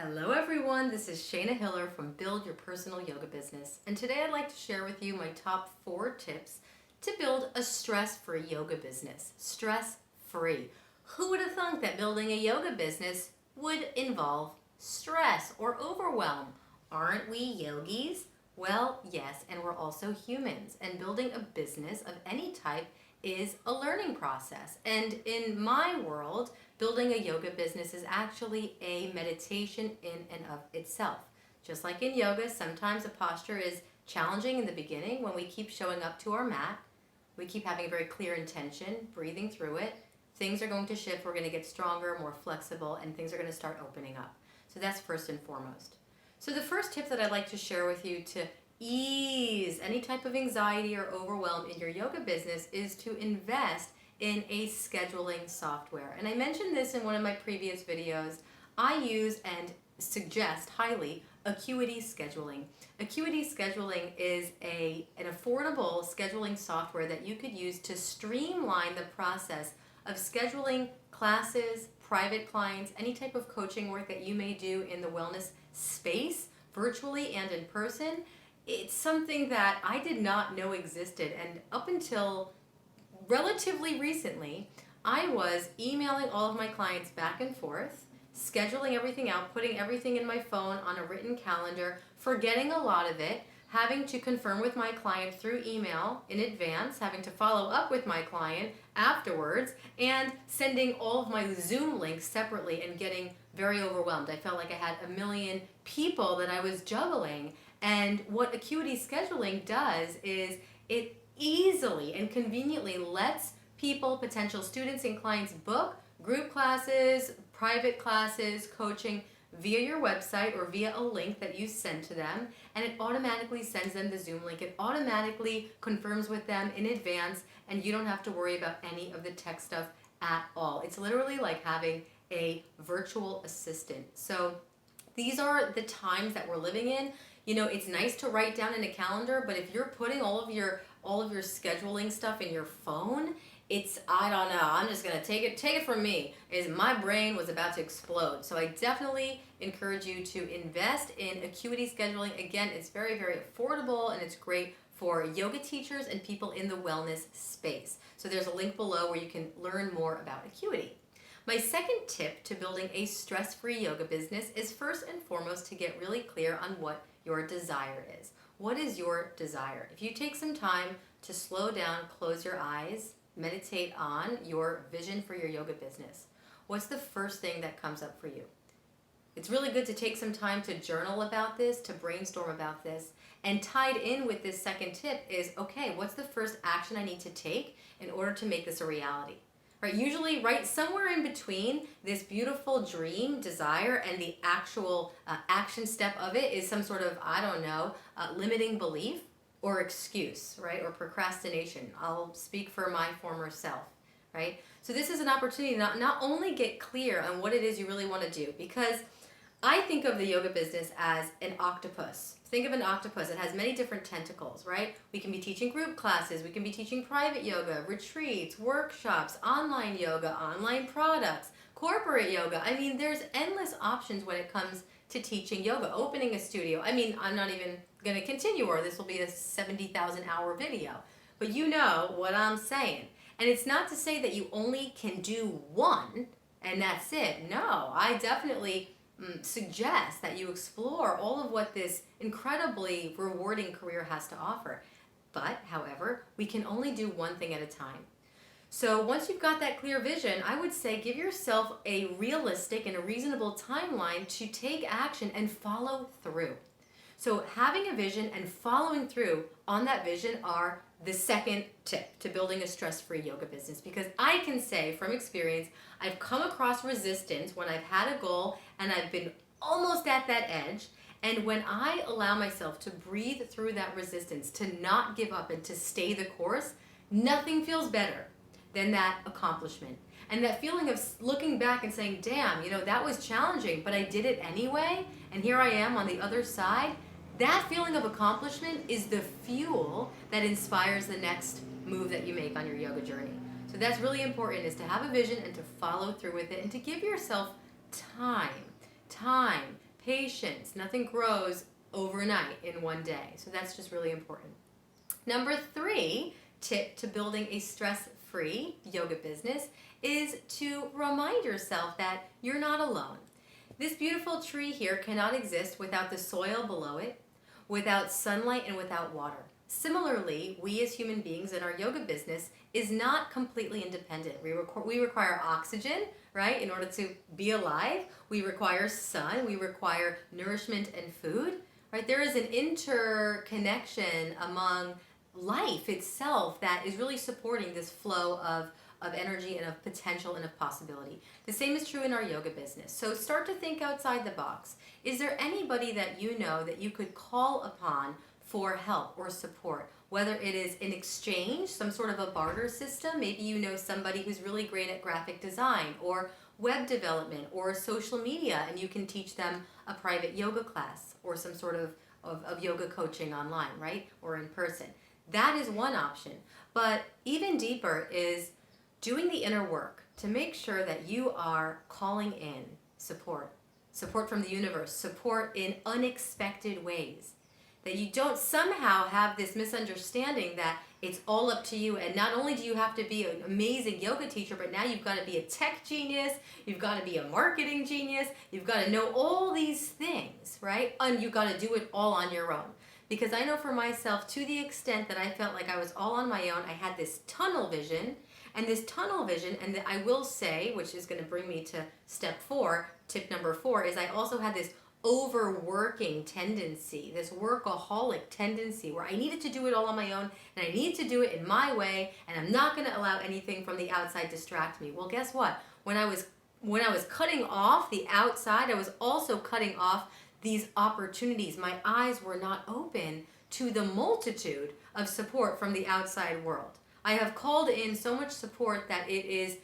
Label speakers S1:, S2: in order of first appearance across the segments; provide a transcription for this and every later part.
S1: Hello everyone, this is Shayna Hiller from Build Your Personal Yoga Business, and today I'd like to share with you my top 4 tips to build a stress-free yoga business. Stress-free. Who would have thunk that building a yoga business would involve stress or overwhelm? Aren't we yogis? Well, yes, and we're also humans, and building a business of any type is a learning process. And in my world, building a yoga business is actually a meditation in and of itself. Just like in yoga, sometimes a posture is challenging in the beginning when we keep showing up to our mat. We keep having a very clear intention, breathing through it. Things are going to shift, we're going to get stronger, more flexible, and things are going to start opening up. So that's first and foremost. So the first tip that I'd like to share with you to ease any type of anxiety or overwhelm in your yoga business is to invest in a scheduling software. And I mentioned this in one of my previous videos. I use and suggest highly Acuity Scheduling. Acuity Scheduling is an affordable scheduling software that you could use to streamline the process of scheduling classes, private clients, any type of coaching work that you may do in the wellness space, virtually and in person. It's something that I did not know existed, and up until relatively recently, I was emailing all of my clients back and forth, scheduling everything out, putting everything in my phone on a written calendar, forgetting a lot of it, having to confirm with my client through email in advance, having to follow up with my client afterwards, and sending all of my Zoom links separately and getting very overwhelmed. I felt like I had a million people that I was juggling. And what Acuity Scheduling does is it easily and conveniently lets people, potential students and clients, book group classes, private classes, coaching via your website or via a link that you send to them, and it automatically sends them the Zoom link. It automatically confirms with them in advance, and you don't have to worry about any of the tech stuff at all. It's literally like having a virtual assistant. So these are the times that we're living in. You know, it's nice to write down in a calendar, but if you're putting all of your scheduling stuff in your phone, I don't know, I'm just gonna take it from me, is my brain was about to explode. So I definitely encourage you to invest in Acuity Scheduling. Again, it's very, very affordable, and it's great for yoga teachers and people in the wellness space. So there's a link below where you can learn more about Acuity. My second tip to building a stress-free yoga business is first and foremost to get really clear on what your desire is. What is your desire? If you take some time to slow down, close your eyes, meditate on your vision for your yoga business, what's the first thing that comes up for you? It's really good to take some time to journal about this, to brainstorm about this, and tied in with this second tip is, okay, what's the first action I need to take in order to make this a reality? Right, usually right somewhere in between this beautiful dream, desire, and the actual action step of it is some sort of, I don't know, limiting belief or excuse, right, or procrastination. I'll speak for my former self, right? So this is an opportunity to not only get clear on what it is you really want to do, because I think of the yoga business as an octopus. Think of an octopus. It has many different tentacles, right? We can be teaching group classes. We can be teaching private yoga, retreats, workshops, online yoga, online products, corporate yoga. I mean, there's endless options when it comes to teaching yoga, opening a studio. I mean, I'm not even going to continue, or this will be a 70,000 hour video. But you know what I'm saying. And it's not to say that you only can do one and that's it. No, I definitely suggest that you explore all of what this incredibly rewarding career has to offer. But, however, we can only do one thing at a time. So once you've got that clear vision, I would say give yourself a realistic and a reasonable timeline to take action and follow through. So having a vision and following through on that vision are the second tip to building a stress-free yoga business, because I can say from experience, I've come across resistance when I've had a goal and I've been almost at that edge. And when I allow myself to breathe through that resistance, to not give up and to stay the course, nothing feels better than that accomplishment. And that feeling of looking back and saying, damn, you know, that was challenging, but I did it anyway, and here I am on the other side. That feeling of accomplishment is the fuel that inspires the next move that you make on your yoga journey. So that's really important, is to have a vision and to follow through with it, and to give yourself time, patience. Nothing grows overnight in one day. So that's just really important. Number 3 tip to building a stress-free yoga business is to remind yourself that you're not alone. This beautiful tree here cannot exist without the soil below it, without sunlight, and without water. Similarly, we as human beings in our yoga business is not completely independent. We require oxygen, right, in order to be alive. We require sun. We require nourishment and food, right? There is an interconnection among life itself that is really supporting this flow of energy and of potential and of possibility. The same is true in our yoga business. So start to think outside the box. Is there anybody that you know that you could call upon for help or support? Whether it is in exchange, some sort of a barter system, maybe you know somebody who's really great at graphic design or web development or social media, and you can teach them a private yoga class or some sort of yoga coaching online, right? Or in person. That is one option. But even deeper is doing the inner work to make sure that you are calling in support from the universe, support in unexpected ways. That you don't somehow have this misunderstanding that it's all up to you, and not only do you have to be an amazing yoga teacher, but now you've got to be a tech genius, you've got to be a marketing genius, you've got to know all these things, right? And you've got to do it all on your own. Because I know for myself, to the extent that I felt like I was all on my own, I had this tunnel vision, and I will say, which is going to bring me to step 4, tip number 4, is I also had this overworking tendency, this workaholic tendency where I needed to do it all on my own, and I needed to do it in my way, and I'm not going to allow anything from the outside distract me. Well, guess what? When I was cutting off the outside, I was also cutting off these opportunities. My eyes were not open to the multitude of support from the outside world. I have called in so much support that it is,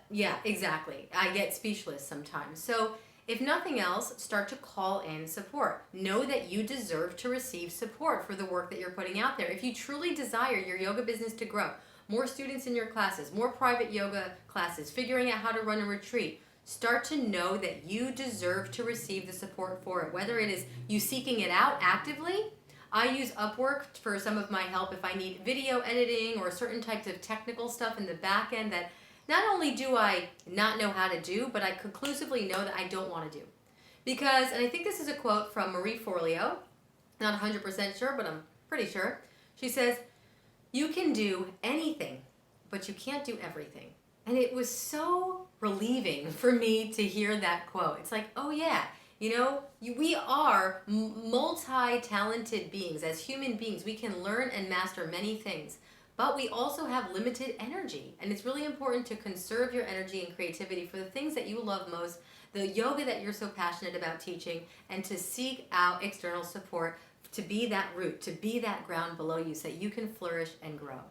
S1: yeah, exactly. I get speechless sometimes. So if nothing else, start to call in support. Know that you deserve to receive support for the work that you're putting out there. If you truly desire your yoga business to grow, more students in your classes, more private yoga classes, figuring out how to run a retreat, start to know that you deserve to receive the support for it, whether it is you seeking it out actively. I use Upwork for some of my help if I need video editing or certain types of technical stuff in the back end that not only do I not know how to do, but I conclusively know that I don't want to do. Because, and I think this is a quote from Marie Forleo, not 100% sure, but I'm pretty sure. She says, "You can do anything, but you can't do everything." And it was so relieving for me to hear that quote. It's like, oh yeah, you know, we are multi-talented beings. As human beings, we can learn and master many things, but we also have limited energy. And it's really important to conserve your energy and creativity for the things that you love most, the yoga that you're so passionate about teaching, and to seek out external support to be that root, to be that ground below you so that you can flourish and grow.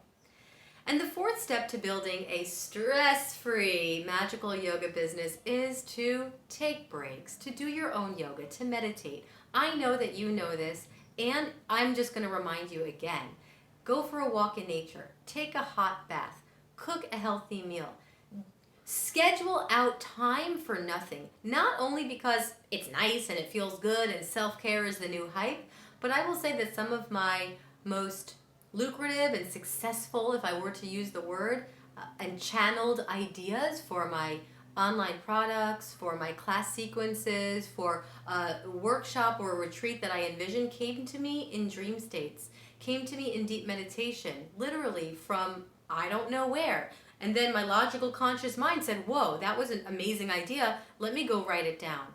S1: And the 4th step to building a stress-free magical yoga business is to take breaks, to do your own yoga, to meditate. I know that you know this, and I'm just going to remind you again. Go for a walk in nature. Take a hot bath. Cook a healthy meal. Schedule out time for nothing. Not only because it's nice and it feels good and self-care is the new hype, but I will say that some of my most lucrative and successful, if I were to use the word, and channeled ideas for my online products, for my class sequences, for a workshop or a retreat that I envisioned came to me in dream states, came to me in deep meditation, literally from I don't know where. And then my logical conscious mind said, whoa, that was an amazing idea. Let me go write it down.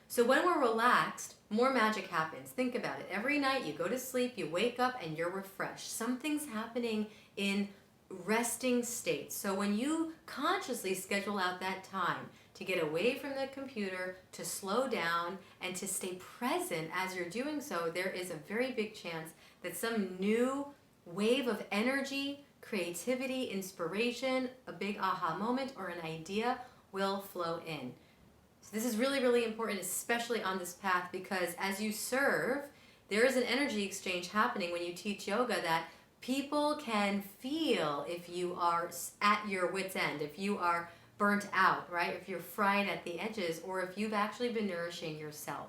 S1: So when we're relaxed, more magic happens. Think about it. Every night you go to sleep, you wake up, and you're refreshed. Something's happening in resting states. So when you consciously schedule out that time to get away from the computer, to slow down, and to stay present as you're doing so, there is a very big chance that some new wave of energy, creativity, inspiration, a big aha moment, or an idea will flow in. This is really, really important, especially on this path, because as you serve, there is an energy exchange happening when you teach yoga that people can feel if you are at your wit's end, if you are burnt out, right? If you're fried at the edges, or if you've actually been nourishing yourself.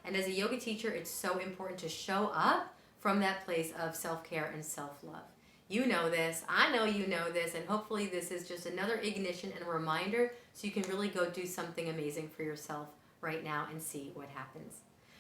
S1: And as a yoga teacher, it's so important to show up from that place of self-care and self-love. You know this, I know you know this, and hopefully this is just another ignition and a reminder so you can really go do something amazing for yourself right now and see what happens.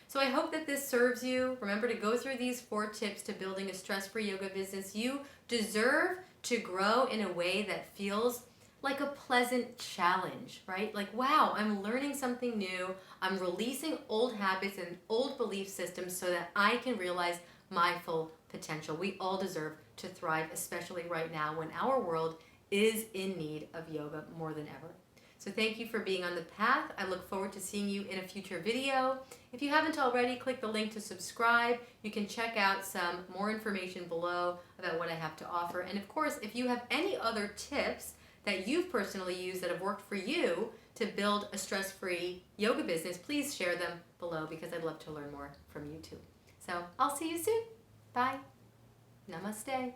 S1: So I hope that this serves you. Remember to go through these 4 tips to building a stress-free yoga business. You deserve to grow in a way that feels like a pleasant challenge, right? Like, wow, I'm learning something new. I'm releasing old habits and old belief systems so that I can realize my full potential. We all deserve to thrive, especially right now when our world is in need of yoga more than ever. So thank you for being on the path. I look forward to seeing you in a future video. If you haven't already, click the link to subscribe. You can check out some more information below about what I have to offer. And of course, if you have any other tips that you've personally used that have worked for you to build a stress-free yoga business, please share them below because I'd love to learn more from you too. So I'll see you soon. Bye. Namaste.